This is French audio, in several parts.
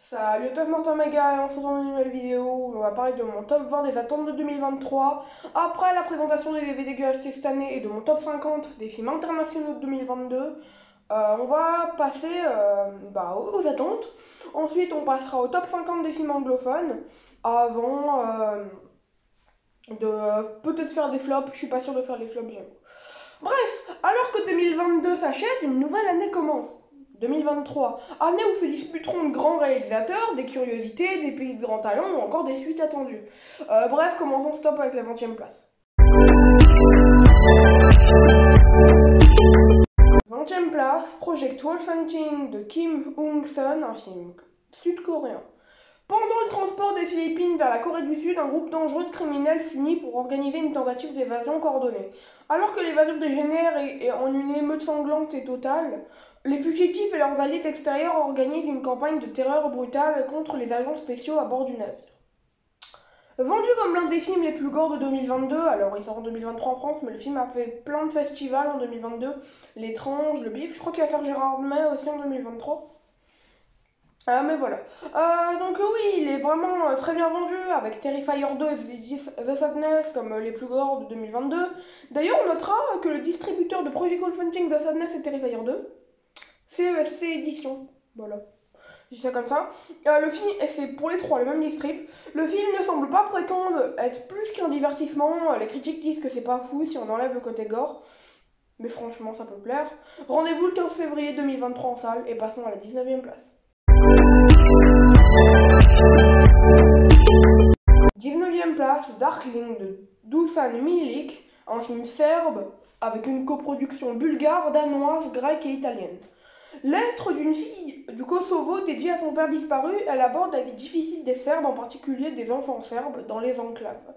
Salut Top Mortal Mega et on se retrouve dans une nouvelle vidéo où on va parler de mon top 20 des attentes de 2023 après la présentation des DVD que j'ai acheté cette année et de mon top 50 des films internationaux de 2022. On va passer aux attentes. Ensuite on passera au top 50 des films anglophones avant de peut-être faire des flops. Je suis pas sûre de faire les flops, j'avoue. Bref, alors que 2022 s'achève, une nouvelle année commence. 2023, année où se disputeront de grands réalisateurs, des curiosités, des pays de grands talents ou encore des suites attendues. Bref, commençons stop avec la 20e place. 20e place, Project Wolfenstein de Kim Hong-sun, un film sud-coréen. Pendant le transport des Philippines vers la Corée du Sud, un groupe dangereux de criminels s'unit pour organiser une tentative d'évasion coordonnée. Alors que l'évasion dégénère en une émeute sanglante et totale, les fugitifs et leurs alliés extérieurs organisent une campagne de terreur brutale contre les agents spéciaux à bord du navire. Vendu comme l'un des films les plus gore de 2022, alors il sort en 2023 en France, mais le film a fait plein de festivals en 2022, L'Étrange, Le Bif, je crois qu'il va faire Gérard May aussi en 2023. Mais voilà. Donc oui, il est vraiment très bien vendu avec Terrifier 2 et The Sadness comme les plus gore de 2022. D'ailleurs, on notera que le distributeur de Project Wolfenstein, The Sadness et Terrifier 2, c'est ESC Édition. Voilà. Je dis ça comme ça. Le film, et c'est pour les trois le même distrib. Le film ne semble pas prétendre être plus qu'un divertissement. Les critiques disent que c'est pas fou si on enlève le côté gore. Mais franchement, ça peut plaire. Rendez-vous le 15 février 2023 en salle et passons à la 19e place. 19e place, Darkling de Dusan Milik, un film serbe avec une coproduction bulgare, danoise, grecque et italienne. Lettre d'une fille du Kosovo dédiée à son père disparu, elle aborde la vie difficile des Serbes, en particulier des enfants serbes, dans les enclaves.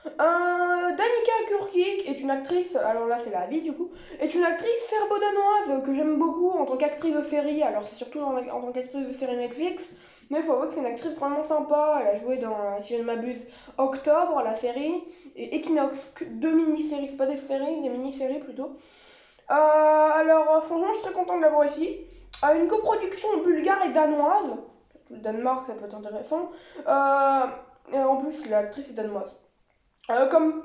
Danica Kurkic est une actrice, alors là c'est la vie du coup, est une actrice serbo-danoise que j'aime beaucoup en tant qu'actrice de série, alors c'est surtout en tant qu'actrice de série Netflix, mais il faut avouer que c'est une actrice vraiment sympa, elle a joué dans, si je ne m'abuse, Octobre, la série, et Equinox, deux mini-séries, c'est pas des séries, des mini-séries plutôt. Franchement je suis très contente de l'avoir ici. Une coproduction bulgare et danoise, le Danemark ça peut être intéressant, et en plus l'actrice est danoise.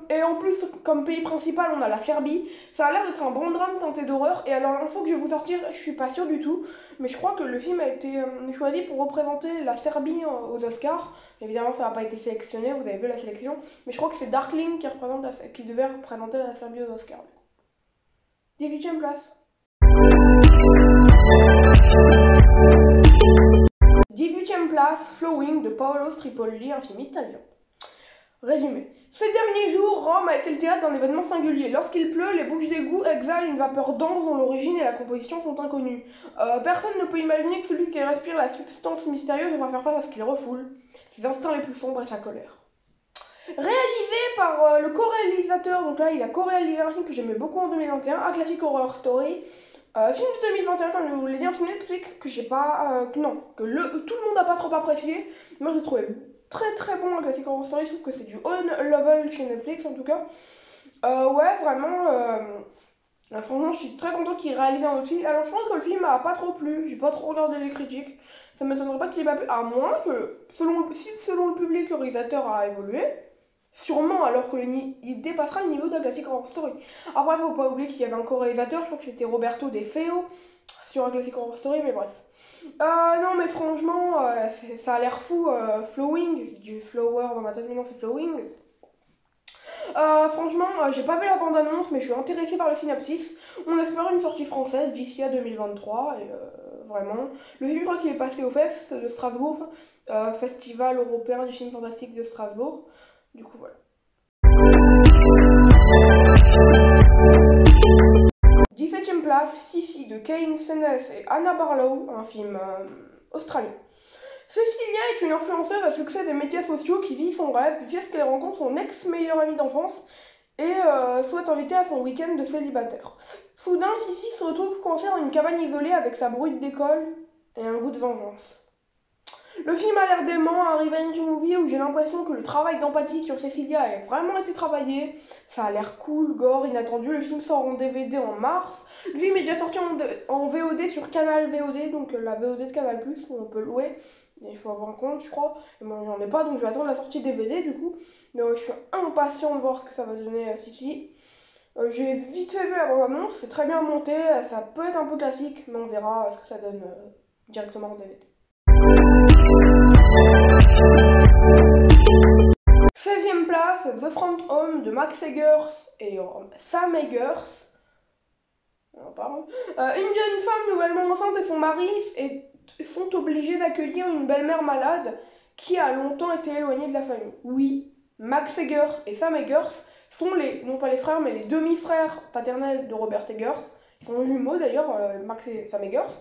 Et en plus, comme pays principal, on a la Serbie. Ça a l'air d'être un bon drame teinté d'horreur. Et alors, l'info que je vais vous sortir, je suis pas sûre du tout. Mais je crois que le film a été choisi pour représenter la Serbie aux Oscars. Évidemment, ça n'a pas été sélectionné, vous avez vu la sélection. Mais je crois que c'est Darkling qui devait représenter la Serbie aux Oscars. 18e place. 18e place, Flowing de Paolo Stripoli, un film italien. Résumé. Ces derniers jours, Rome a été le théâtre d'un événement singulier. Lorsqu'il pleut, les bouches d'égout exhalent une vapeur dense dont l'origine et la composition sont inconnues. Personne ne peut imaginer que celui qui respire la substance mystérieuse va faire face à ce qu'il refoule, ses instincts les plus sombres et sa colère. Réalisé par le co-réalisateur, donc là il a co-réalisé un film que j'aimais beaucoup en 2021, A Classic Horror Story. Film de 2021, comme je vous l'ai dit, un film Netflix que j'ai pas. Tout le monde n'a pas trop apprécié. Moi j'ai trouvé très très bon un Classic Horror Story, je trouve que c'est du haut level chez Netflix en tout cas. Ouais, vraiment, franchement, je suis très content qu'il réalise un autre film. Alors, je pense que le film m'a pas trop plu, j'ai pas trop regardé les critiques. Ça m'étonnerait pas qu'il ait pas plu, à moins que, selon le public, le réalisateur a évolué. Sûrement, alors que il dépassera le niveau d'un Classic Horror Story. Après, faut pas oublier qu'il y avait un co-réalisateur, je crois que c'était Roberto De Feo, sur un Classic Horror Story, mais bref. Non, mais franchement, ça a l'air fou. Flowing, du flower dans ma tête, mais non, c'est Flowing. Franchement, j'ai pas vu la bande-annonce, mais je suis intéressée par le synopsis. On espère une sortie française d'ici à 2023, et vraiment. Le film, je crois qu'il est passé au FEF de Strasbourg, Festival européen du film fantastique de Strasbourg. Du coup, voilà. 17e place, Sissi de Kane Senes et Anna Barlow, un film australien. Cecilia est une influenceuse à succès des médias sociaux qui vit son rêve jusqu'à ce qu'elle rencontre son ex-meilleur ami d'enfance et soit invitée à son week-end de célibataire. Soudain, Sissi se retrouve coincée dans une cabane isolée avec sa brute d'école et un goût de vengeance. Le film a l'air dément, un revenge movie où j'ai l'impression que le travail d'empathie sur Cecilia a vraiment été travaillé. Ça a l'air cool, gore, inattendu. Le film sort en DVD en mars. Le film est déjà sorti en VOD sur Canal VOD, donc la VOD de Canal+, où on peut louer. Il faut avoir un compte, je crois. Et moi, j'en ai pas, donc je vais attendre la sortie DVD du coup. Mais je suis impatient de voir ce que ça va donner Sissi. J'ai vite fait vu la bande-annonce, c'est très bien monté, ça peut être un peu classique, mais on verra ce que ça donne directement en DVD. 16e place, The Front Home de Max Eggers et Sam Eggers. Une jeune femme nouvellement enceinte et son mari sont obligés d'accueillir une belle-mère malade qui a longtemps été éloignée de la famille. Oui, Max Eggers et Sam Eggers sont non pas les frères, mais les demi-frères paternels de Robert Eggers. Ils sont jumeaux d'ailleurs, Max et Sam Eggers.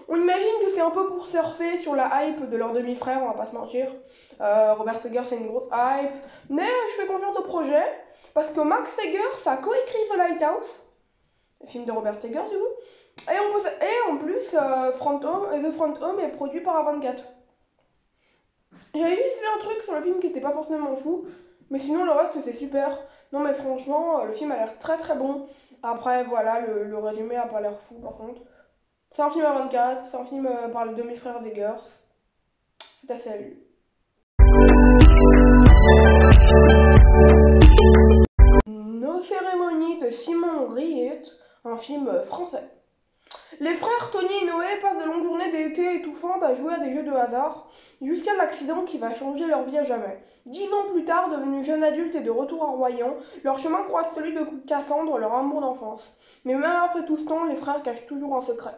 On imagine que c'est un peu pour surfer sur la hype de leur demi-frère, on va pas se mentir. Robert Eggers c'est une grosse hype, mais je fais confiance au projet parce que Max Eggers a coécrit The Lighthouse, le film de Robert Eggers du coup, et en plus The Front Home est produit par A24. J'avais juste fait un truc sur le film qui était pas forcément fou, mais sinon le reste c'est super. Non mais franchement, le film a l'air très très bon. Après voilà, le résumé a pas l'air fou par contre. C'est un film A24, c'est un film par le demi-frère d'Eggers. C'est assez à lui. Nos cérémonies de Simon Riet, un film français. Les frères Tony et Noé passent de longues journées d'été étouffantes à jouer à des jeux de hasard, jusqu'à l'accident qui va changer leur vie à jamais. 10 ans plus tard, devenus jeunes adultes et de retour à Royan, leur chemin croise celui de Cassandre, leur amour d'enfance. Mais même après tout ce temps, les frères cachent toujours un secret.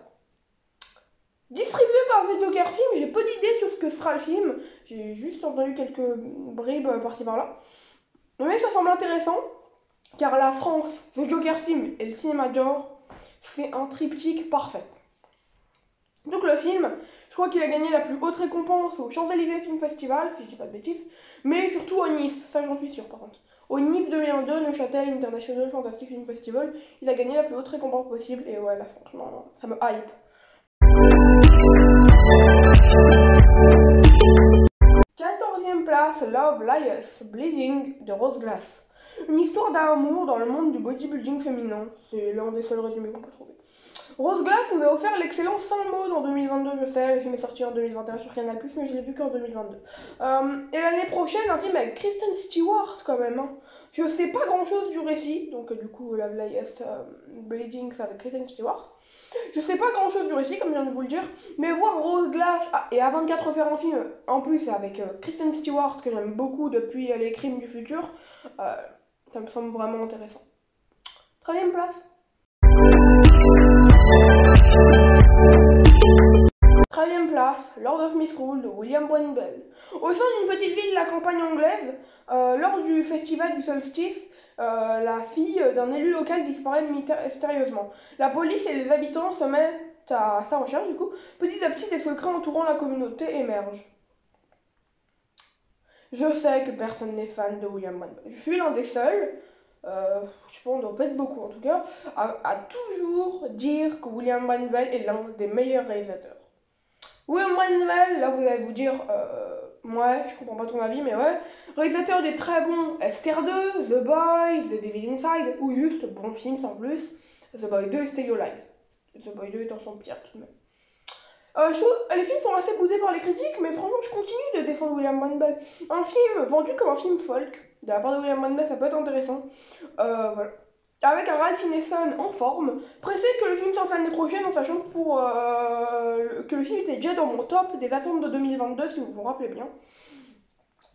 Distribué par The Joker Film, j'ai peu d'idées sur ce que sera le film. J'ai juste entendu quelques bribes par-ci par-là. Mais ça semble intéressant, car la France, The Joker Film et le cinéma genre, c'est un triptyque parfait. Donc le film, je crois qu'il a gagné la plus haute récompense au Champs-Élysées Film Festival, si je dis pas de bêtises, mais surtout au NIF, ça j'en suis sûr par contre. Au NIF 2022, Neuchâtel International Fantasy Film Festival, il a gagné la plus haute récompense possible, et ouais là franchement, ça me hype. 14e place, Love Lies Bleeding de Rose Glass. Une histoire d'amour dans le monde du bodybuilding féminin. C'est l'un des seuls résumés qu'on peut trouver. Rose Glass nous a offert l'excellent 5 mots en 2022, je sais, le film est sorti en 2021 sur Canal+, mais je l'ai vu qu'en 2022. Et l'année prochaine, un film avec Kristen Stewart quand même. Hein. Je sais pas grand chose du récit, donc du coup, Love Lies Bleeding, c'est avec Kristen Stewart. Je sais pas grand chose du récit, comme je viens de vous le dire, mais voir Rose Glass et A24 faire un film, en plus avec Kristen Stewart, que j'aime beaucoup depuis Les Crimes du Futur, ça me semble vraiment intéressant. 13e place. 13e place, Lord of Misrule de William Brandel. Au sein d'une petite ville de la campagne anglaise, lors du festival du solstice, la fille d'un élu local disparaît mystérieusement. La police et les habitants se mettent à sa recherche, du coup. Petit à petit, des secrets entourant la communauté émergent. Je sais que personne n'est fan de William Brandel. Je suis l'un des seuls, je sais pas, on doit pas être beaucoup en tout cas, à toujours dire que William Brandel est l'un des meilleurs réalisateurs. William Brandel, là vous allez vous dire, ouais, je comprends pas ton avis, mais ouais, réalisateur des très bons Esther 2, The Boys, The Devil Inside, ou juste bon film sans plus, The Boy 2 et Stay Alive. The Boy 2 étant son pire tout de même. Les films sont assez boudés par les critiques, mais franchement, je continue de défendre William Brandel. Un film vendu comme un film folk, de la part de William Brandel, ça peut être intéressant. Voilà. Avec un Ralph Ineson en forme, pressé que le film sorte l'année prochaine, en sachant que le film était déjà dans mon top des attentes de 2022, si vous vous rappelez bien.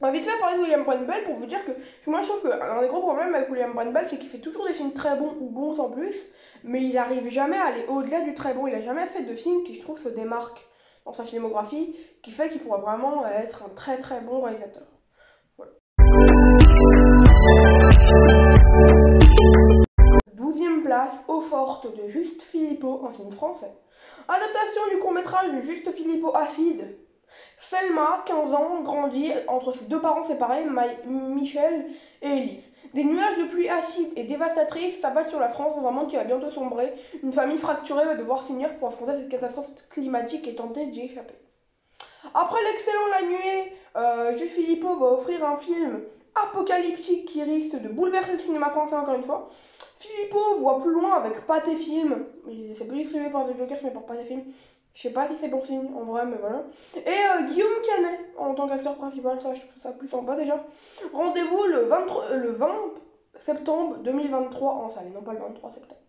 On va vite fait parler de William Brandel pour vous dire que moi je trouve que l'un des gros problèmes avec William Brandel, c'est qu'il fait toujours des films très bons ou bons sans plus, mais il n'arrive jamais à aller au-delà du très bon. Il n'a jamais fait de film qui, je trouve, se démarque dans sa filmographie, qui fait qu'il pourra vraiment être un très très bon réalisateur. Voilà. 12e place, Eau forte de Juste Philippot, un film français. Adaptation du court-métrage de Juste Philippot Acide. Selma, 15 ans, grandit entre ses deux parents séparés, Michel et Élise. Des nuages de pluie acide et dévastatrices s'abattent sur la France dans un monde qui va bientôt sombrer. Une famille fracturée va devoir s'unir pour affronter cette catastrophe climatique et tenter d'y échapper. Après l'excellent La Nuée, Jules Philippot va offrir un film apocalyptique qui risque de bouleverser le cinéma français encore une fois. Philippot voit plus loin avec Pathé Film, c'est plus distribué par The Jokers mais par Pathé Film. Je sais pas si c'est bon signe en vrai, mais voilà. Et Guillaume Canet en tant qu'acteur principal, ça je trouve ça plus sympa déjà. Rendez-vous le 20 septembre 2023 en salle, et non pas le 23 septembre.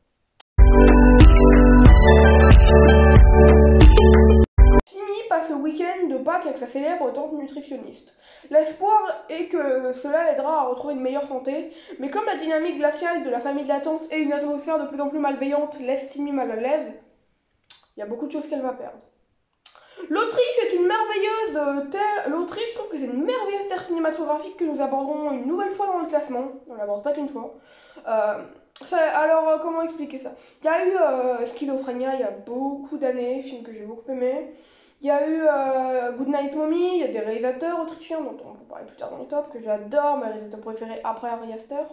Timmy passe le week-end de Pâques avec sa célèbre tante nutritionniste. L'espoir est que cela l'aidera à retrouver une meilleure santé, mais comme la dynamique glaciale de la famille de la tante et une atmosphère de plus en plus malveillante laisse Timmy mal à l'aise, il y a beaucoup de choses qu'elle va perdre. L'Autriche est une merveilleuse L'Autriche, je trouve que c'est une merveilleuse terre cinématographique que nous aborderons une nouvelle fois dans le classement. On l'aborde pas qu'une fois. Alors, comment expliquer ça? Il y a eu Schizophrénia il y a beaucoup d'années, film que j'ai beaucoup aimé. Il y a eu Goodnight Mommy, il y a des réalisateurs autrichiens dont on peut parler plus tard dans le top, que j'adore, mes réalisateurs préférés après Ari Aster.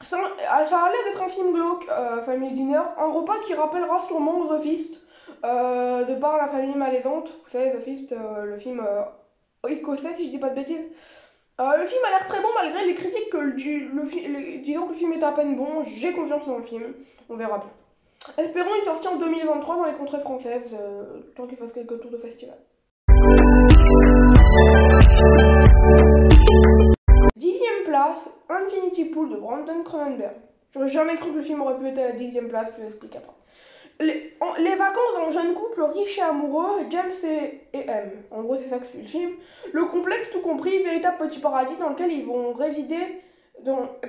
Ça a l'air d'être un film glauque, Family Dinner, un repas qui rappellera sûrement The Fist, de par la famille malaisante. Vous savez, The Fist, le film écossais, si je dis pas de bêtises. Le film a l'air très bon malgré les critiques disons que le film est à peine bon. J'ai confiance dans le film, on verra bien. Espérons une sortie en 2023 dans les contrées françaises, tant qu'il fasse quelques tours de festival. 10e place, Infinity Pool de Brandon Cronenberg. J'aurais jamais cru que le film aurait pu être à la 10e place, je vous explique après. Les vacances d'un jeune couple riche et amoureux, James et M. En gros, c'est ça que c'est le film. Le complexe tout compris, véritable petit paradis dans lequel ils vont résider,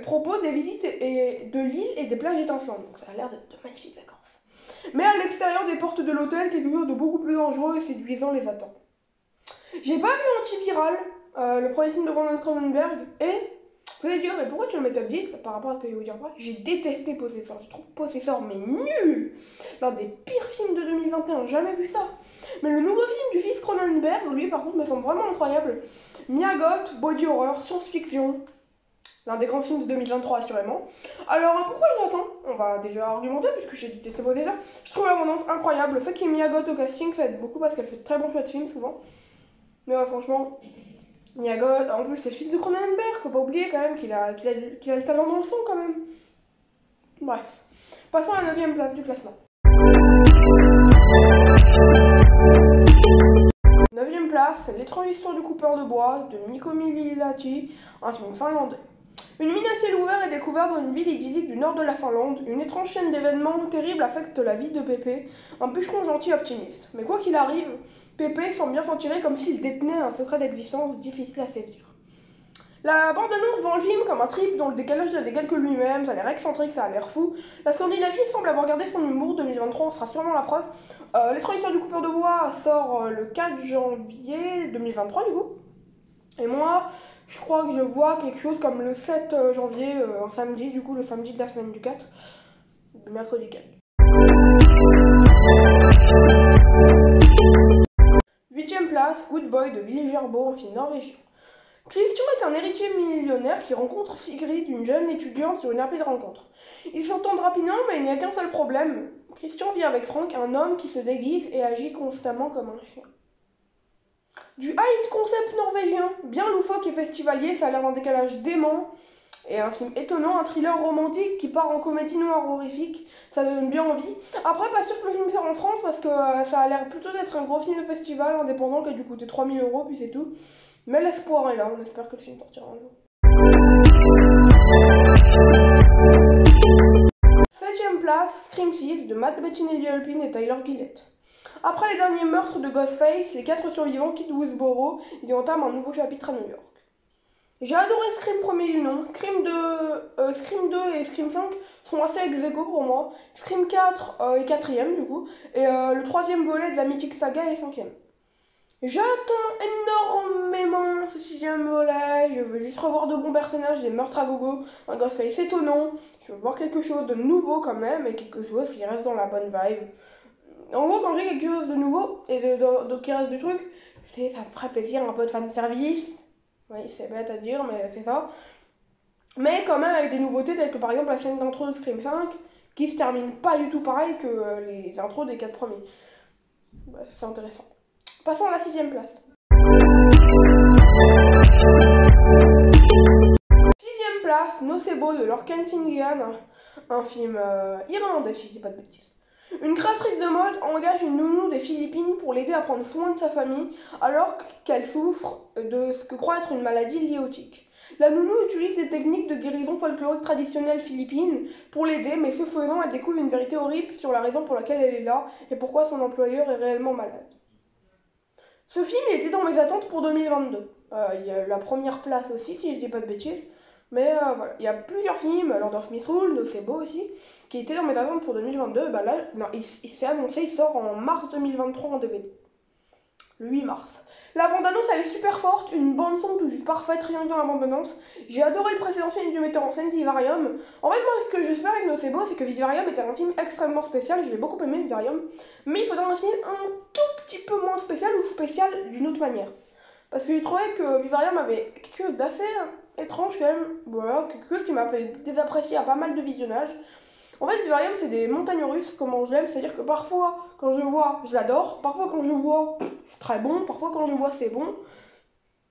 propose des visites de l'île et des plages étincelantes. Donc ça a l'air d'être de magnifiques vacances. Mais à l'extérieur des portes de l'hôtel, quelque chose de beaucoup plus dangereux et séduisant les attend. J'ai pas vu Antiviral, le premier film de Brandon Cronenberg, et vous allez dire, mais pourquoi tu le mets top 10 par rapport à ce que je vais vous dire après? J'ai détesté Possessor, je trouve Possessor mais nul. L'un des pires films de 2021, jamais vu ça. Mais le nouveau film du fils Cronenberg, lui par contre me semble vraiment incroyable. Miyagot, body horror, science-fiction, l'un des grands films de 2023 assurément. Alors pourquoi je l'attends? On va déjà argumenter puisque j'ai détesté Possessor. Je trouve l'abondance incroyable, le fait qu'il y ait Miyagot au casting ça aide beaucoup parce qu'elle fait de très bons choix de films souvent. Mais ouais, franchement, Miyagot, en plus c'est le fils de Cronenberg, faut pas oublier quand même qu'il a le talent dans le sang quand même. Bref, passons à la 9e place du classement. 9e place, c'est L'étrange histoire du coupeur de bois de Mikko Mililahti, un film finlandais. Une mine à ciel ouvert est découverte dans une ville idyllique du nord de la Finlande. Une étrange chaîne d'événements terribles affecte la vie de Pépé, un bûcheron gentil optimiste. Mais quoi qu'il arrive, Pépé semble bien s'en tirer comme s'il détenait un secret d'existence difficile à saisir. La bande-annonce vend le film comme un trip dont le décalage ne décale que lui-même, ça a l'air excentrique, ça a l'air fou. La Scandinavie semble avoir gardé son humour, 2023 en sera sûrement la preuve. L'étrange histoire du coupeur de bois sort le 4 janvier 2023 du coup. Et moi, je crois que je vois quelque chose comme le 7 janvier, un samedi, du coup le samedi de la semaine du 4, du mercredi 4. 8e place, Good Boy de Ville Gerbeau, un film norvégien. Christian est un héritier millionnaire qui rencontre Sigrid, une jeune étudiante, sur une rapide rencontre. Ils s'entendent rapidement, mais il n'y a qu'un seul problème. Christian vit avec Frank, un homme qui se déguise et agit constamment comme un chien. Du high concept norvégien, bien loufoque et festivalier, ça a l'air d'un décalage dément. Et un film étonnant, un thriller romantique qui part en comédie noire horrifique, ça donne bien envie. Après, pas sûr que le film sort en France parce que ça a l'air plutôt d'être un gros film de festival indépendant qui a dû coûter 3 000 €, puis c'est tout. Mais l'espoir est là, on espère que le film sortira un jour. 7e place, Scream 6 de Matt Bettinelli Olpin et Tyler Gillett. Après les derniers meurtres de Ghostface, les 4 survivants quittent Woodsboro et entament un nouveau chapitre à New York. J'ai adoré Scream premier du nom. Scream 2 et Scream 5 sont assez ex-aequo pour moi. Scream 4 est 4e du coup. Et le 3e volet de la mythique saga est 5e. J'attends énormément ce 6e volet. Je veux juste revoir de bons personnages, des meurtres à gogo, un Ghostface étonnant. Je veux voir quelque chose de nouveau quand même et quelque chose qui reste dans la bonne vibe. En gros, quand j'ai quelque chose de nouveau et qui reste du truc, ça me ferait plaisir, un peu de fanservice. Oui, c'est bête à dire, mais c'est ça. Mais quand même avec des nouveautés telles que par exemple la scène d'intro de Scream 5 qui se termine pas du tout pareil que les intros des 4 premiers. Bah, c'est intéressant. Passons à la 6e place. 6e place, Nocebo de Lorcan Finnegan, un film irlandais si je dis pas de bêtises. Une créatrice de mode engage une nounou des Philippines pour l'aider à prendre soin de sa famille alors qu'elle souffre de ce que croit être une maladie liée au tic. La nounou utilise des techniques de guérison folklorique traditionnelle philippine pour l'aider, mais ce faisant, elle découvre une vérité horrible sur la raison pour laquelle elle est là et pourquoi son employeur est réellement malade. Ce film était dans mes attentes pour 2022. Il y a la première place aussi, si je dis pas de bêtises. Mais voilà, il y a plusieurs films, Lord of Misrule, Nocebo aussi, qui étaient dans mes attentes pour 2022. Bah là, non, il s'est annoncé, il sort en mars 2023 en DVD. Le 8 mars. La bande-annonce, elle est super forte, une bande-son tout juste parfaite, rien que dans la bande-annonce. J'ai adoré le précédent film du metteur en scène, Vivarium. En fait, moi, ce que j'espère avec Nocebo, c'est que Vivarium était un film extrêmement spécial, je l'ai beaucoup aimé, Vivarium. Mais il faudrait un film un tout petit peu moins spécial ou spécial d'une autre manière. Parce que j'ai trouvé que Vivarium avait quelque chose d'assez étrange quand même, voilà, quelque chose qui m'a fait désapprécier à pas mal de visionnages. En fait, Vivarium, c'est des montagnes russes, comment je l'aime, c'est-à-dire que parfois, quand je le vois, je l'adore, parfois quand je le vois, c'est très bon, parfois quand je le vois, c'est bon.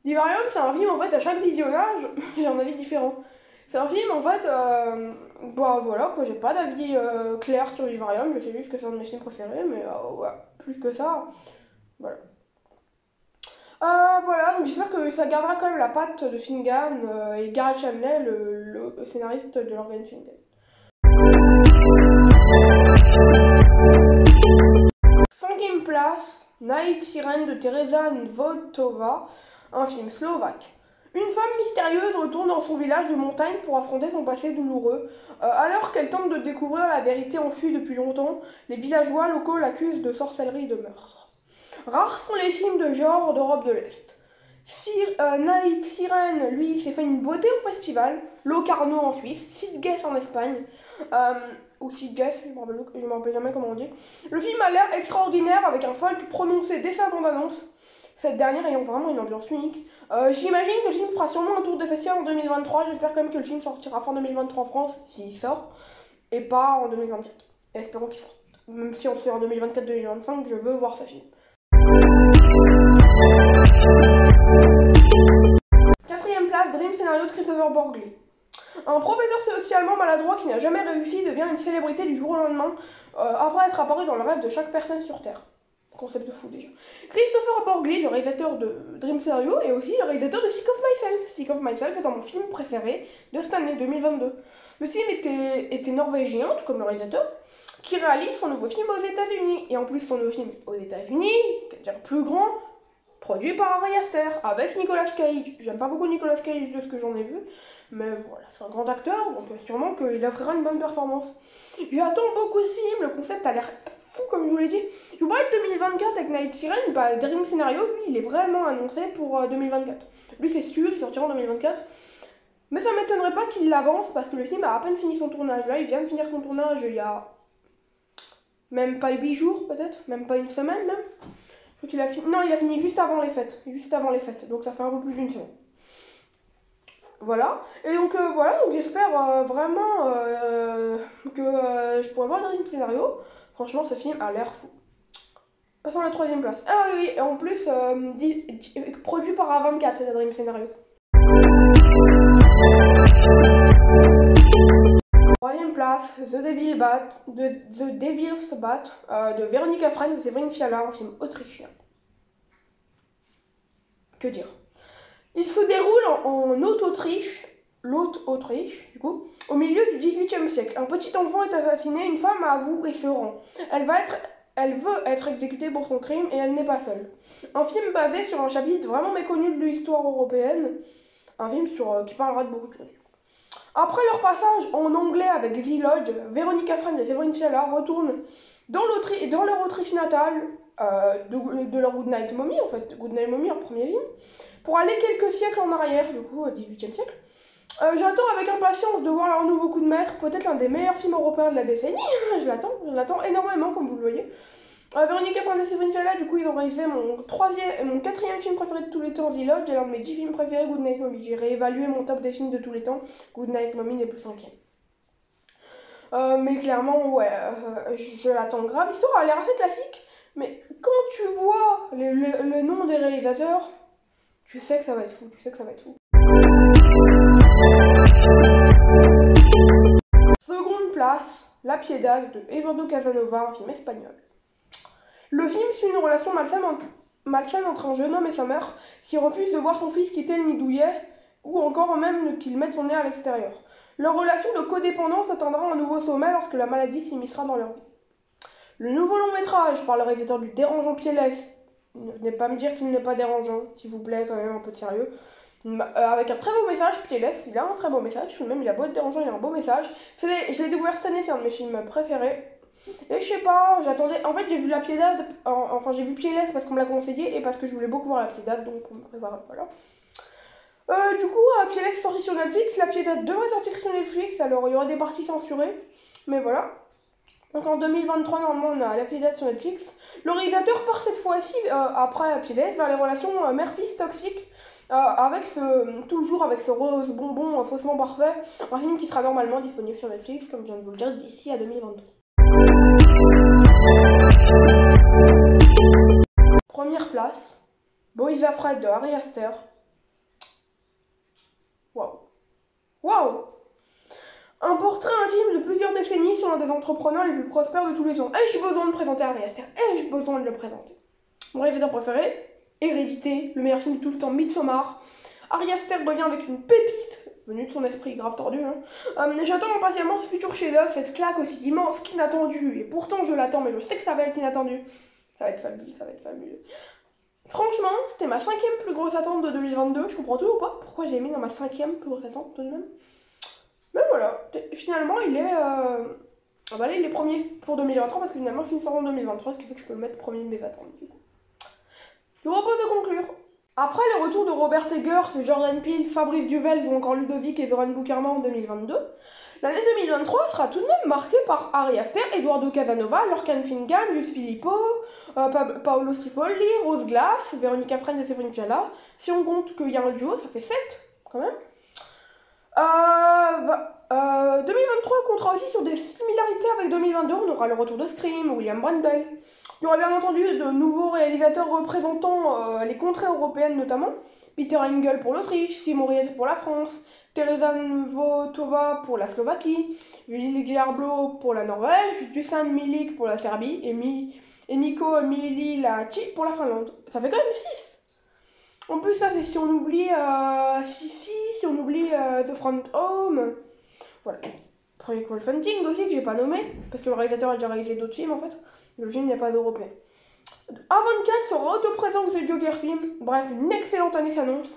Vivarium, c'est un film, en fait, à chaque visionnage, j'ai un avis différent. C'est un film, en fait, bah voilà, quoi, j'ai pas d'avis clair sur Vivarium, je sais juste que c'est un de mes films préférés, mais ouais, plus que ça, voilà. Voilà, donc j'espère que ça gardera quand même la patte de Finnegan et Gareth Chamblet, le scénariste de l'organe Finnegan. Cinquième place, Night Siren de Teresa Nvotova, un film slovaque. Une femme mystérieuse retourne dans son village de montagne pour affronter son passé douloureux. Alors qu'elle tente de découvrir la vérité enfuie depuis longtemps, les villageois locaux l'accusent de sorcellerie et de meurtre. Rares sont les films de genre d'Europe de l'Est. Night Siren, lui, s'est fait une beauté au festival, Locarno en Suisse, Sitges en Espagne, ou Sitges, je me rappelle jamais comment on dit. Le film a l'air extraordinaire avec un folk prononcé dès sa bande-annonce, cette dernière ayant vraiment une ambiance unique. J'imagine que le film fera sûrement un tour de festival en 2023, j'espère quand même que le film sortira fin 2023 en France, s'il sort, et pas en 2024. Espérons qu'il sorte. Même si on sait en 2024-2025, je veux voir ce film. Quatrième place, Dream Scénario de Christopher Borgli. Un professeur socialement maladroit qui n'a jamais réussi devient une célébrité du jour au lendemain, après être apparu dans le rêve de chaque personne sur Terre. Concept de fou déjà. Christopher Borgli, le réalisateur de Dream Scenario, est aussi le réalisateur de Sick of Myself. Sick of Myself est mon film préféré de cette année 2022. Le film était norvégien, tout comme le réalisateur, qui réalise son nouveau film aux États-Unis. Et en plus, son nouveau film aux États-Unis, c'est-à-dire plus grand, produit par Ari Aster, avec Nicolas Cage. J'aime pas beaucoup Nicolas Cage de ce que j'en ai vu, mais voilà, c'est un grand acteur, donc sûrement qu'il offrira une bonne performance. J'attends beaucoup ce film, le concept a l'air fou comme je vous l'ai dit. Je vous parlais de 2024 avec Night Siren, bah Dream Scenario, lui, il est vraiment annoncé pour 2024. Lui, c'est sûr, il sortira en 2024. Mais ça m'étonnerait pas qu'il l'avance, parce que le film a à peine fini son tournage. Là, il vient de finir son tournage il y a même pas 8 jours, peut-être, même pas une semaine, même. Il a fini... Non, il a fini juste avant les fêtes. Donc ça fait un peu plus d'une semaine. Voilà. Et donc voilà, donc j'espère vraiment que je pourrai voir Dream Scénario. Franchement, ce film a l'air fou. Passons à la troisième place. Ah oui, et en plus, produit par A24, c'est Dream Scénario. Troisième place, The Devil's Bat de Véronica Franz et Séverine Fiala, un film autrichien. Que dire? Il se déroule en Haute-Autriche, l'Haute-Autriche, du coup, au milieu du XVIIIe siècle. Un petit enfant est assassiné, une femme avoue et se rend. Elle veut être exécutée pour son crime et elle n'est pas seule. Un film basé sur un chapitre vraiment méconnu de l'histoire européenne. Un film qui parlera de beaucoup de choses. Après leur passage en anglais avec The Lodge, Véronica Franz et Séverine Fiala retournent dans leur Autriche natale, de leur Goodnight Mommy, en fait, Goodnight Mommy, leur premier film, pour aller quelques siècles en arrière, du coup, au XVIIIe siècle. J'attends avec impatience de voir leur nouveau coup de maître, peut-être l'un des meilleurs films européens de la décennie. je l'attends énormément, comme vous le voyez. Véronica Franz et Séverine Fiala, du coup, ils ont réalisé mon quatrième film préféré de tous les temps, The Lodge, et l'un de mes 10 films préférés, Goodnight Mommy. J'ai réévalué mon top des films de tous les temps, Goodnight Mommy n'est plus cinquième. Mais clairement, ouais, je l'attends grave. L'histoire a l'air assez classique, mais quand tu vois le nom des réalisateurs, tu sais que ça va être fou, Seconde place, La Piedad de Eduardo Casanova, un film espagnol. Le film suit une relation malsaine entre un jeune homme et sa mère qui refuse de voir son fils quitter le nid douillet ou encore même qu'il mette son nez à l'extérieur. Leur relation de codépendance atteindra un nouveau sommet lorsque la maladie s'immiscera dans leur vie. Le nouveau long métrage par le réalisateur du dérangeant Piélès, ne venez pas me dire qu'il n'est pas dérangeant, s'il vous plaît, quand même un peu de sérieux. Avec un très beau message, Piélès, il a un très beau message, même il a beau être dérangeant, il a un beau message. Je l'ai découvert cette année, c'est un de mes films préférés. Et je sais pas, j'attendais. En fait, j'ai vu La Piedad, enfin j'ai vu Piélès parce qu'on me l'a conseillé et parce que je voulais beaucoup voir La Piedad, donc pour me préparer, voilà. Du coup, Piélès est sorti sur Netflix, La Piedad devrait sortir sur Netflix, alors il y aura des parties censurées, mais voilà. Donc en 2023, normalement, on a La Piedad sur Netflix. Le réalisateur part cette fois-ci, après Piélès, vers les relations mère-fils toxiques, toujours avec ce rose bonbon faussement parfait, un film qui sera normalement disponible sur Netflix, comme je viens de vous le dire, d'ici à 2023. Première place, Boys Afraid de Ari Aster. Waouh! Waouh! Un portrait intime de plusieurs décennies sur l'un des entrepreneurs les plus prospères de tous les temps. Ai-je besoin de présenter Ari Aster? Ai-je besoin de le présenter? Mon réalisateur préféré, Hérédité, le meilleur film de tout le temps, Midsommar. Ari Aster revient avec une pépite, venue de son esprit grave tordu. J'attends impatiemment ce futur chef-d'œuvre, cette claque aussi immense qu'inattendue. Et pourtant je l'attends, mais je sais que ça va être inattendu. Ça va être fabuleux, ça va être fabuleux. Franchement, c'était ma 5e plus grosse attente de 2022. Je comprends toujours pas pourquoi j'ai mis dans ma 5e plus grosse attente tout de même. Mais voilà, finalement il est... bah là il est premier pour 2023 parce que finalement le film sort en 2023, ce qui fait que je peux le mettre premier de mes attentes du coup. Je vous propose de conclure. Après les retours de Robert Eggers, Jordan Peele, Fabrice Duvels ou encore Ludovic et Zoran Boukarma en 2022, l'année 2023 sera tout de même marquée par Ari Aster, Eduardo Casanova, Lorcan Fingal, Luis Filippo, Paolo Stripoli, Rose Glass, Véronica Friends et Séverine Fiala. Si on compte qu'il y a un duo, ça fait 7 quand même. 2023 comptera aussi sur des similarités avec 2022. On aura le retour de Scream, William Brandel. Il y aura bien entendu de nouveaux réalisateurs représentant les contrées européennes notamment. Peter Engel pour l'Autriche, Simon Riet pour la France, Teresa Votova pour la Slovaquie, Julie Giarblo pour la Norvège, Dusan Milik pour la Serbie et Mikko Mililaci pour la Finlande. Ça fait quand même 6. En plus, ça, c'est si on oublie si on oublie The Front Home. Voilà. Project Wolf Hunting aussi, que j'ai pas nommé, parce que le réalisateur a déjà réalisé d'autres films en fait. Le film n'est pas européen. A24 sera autoprésent que The Joker film. Bref, une excellente année s'annonce.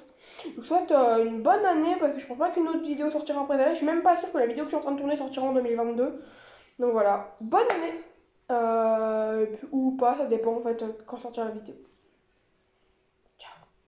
Je vous souhaite une bonne année, parce que je pense pas qu'une autre vidéo sortira après ça. Je suis même pas sûre que la vidéo que je suis en train de tourner sortira en 2022. Donc voilà, bonne année. Ou pas, ça dépend en fait quand sortira la vidéo.